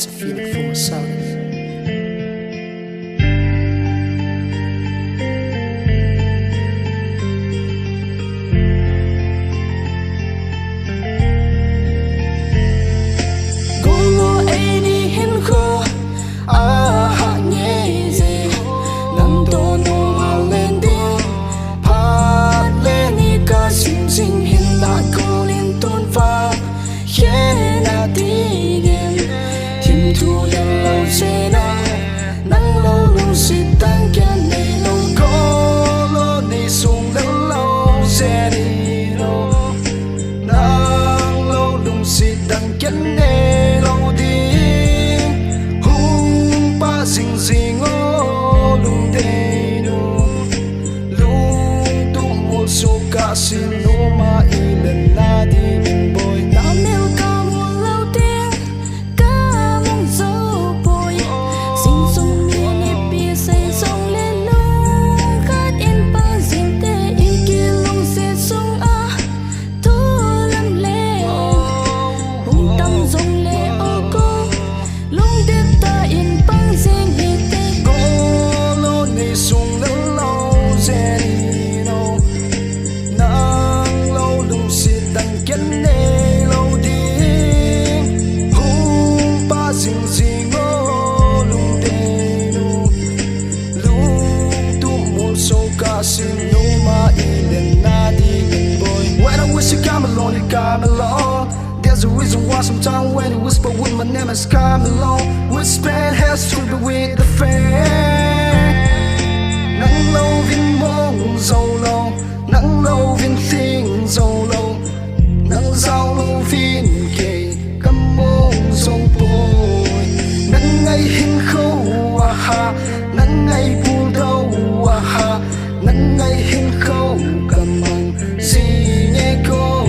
catch a feeling for myself. Sinoma ilan na din boy Namil ka mo lâu tiếng Ca mong dấu bồi Xin sông miên bia say sông lên lung Khát yên ba dinh tê yên kia lung xe sông á Tô lâm lê Hùng tâm dông lê ô cô Lung đẹp ta yên băng dinh hi tê Cô lô nê sông lên lâu dê Sinoma ilan na din boy. When I wish you come along, you come along. There's a reason why sometimes when you whisper with my name is come along. Whispering has to be with the friend. Nắng lâu vinh mong dâu lâu, nắng lâu vinh tiếng dâu lâu, nắng dâu lâu vinh kề cầm mong dâu boy. Nắng ngày hình khâu à ha, nắng ngày buồn đâu à ha. Nắng ngày hình khâu cầm mong gì nhé cô.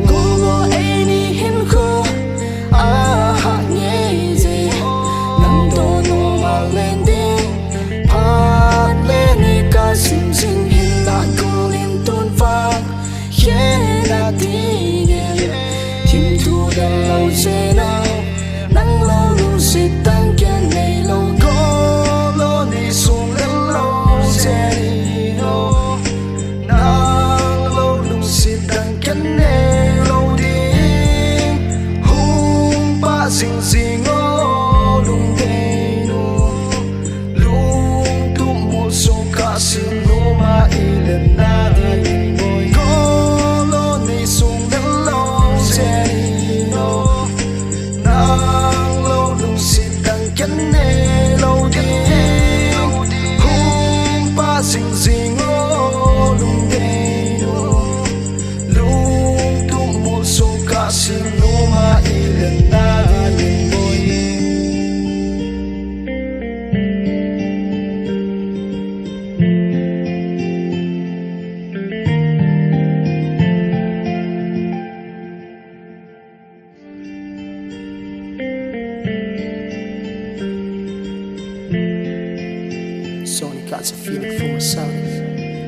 Cô ngô ấy đi hình khâu À hạ nhé gì. Nắng tô nô mà lên đi Hát lên đi ca xinh xinh hình là cô liên tôn vang. Khẽ là đi game Thêm thu đầm lâu dễ nào. Nắng lâu lưu xịt tăng kênh này lâu Cô lô đi xuống lên lâu dễ đi đâu. Nắng lâu lưu xịt tăng kênh này lâu đi. Hùng ba xinh xinh ngô lung đê nô. Lung tung một số ca xin nô mà ilan na din boy. Cô lô đi xuống lên lâu dễ đi đâu. Nắng lâu lưu xịt tăng kênh này lâu đi. Hùng ba xinh xinh ngô lung đê nô. Lung tung một số ca xin nô mà ilan na din boy. So I got a feeling for myself.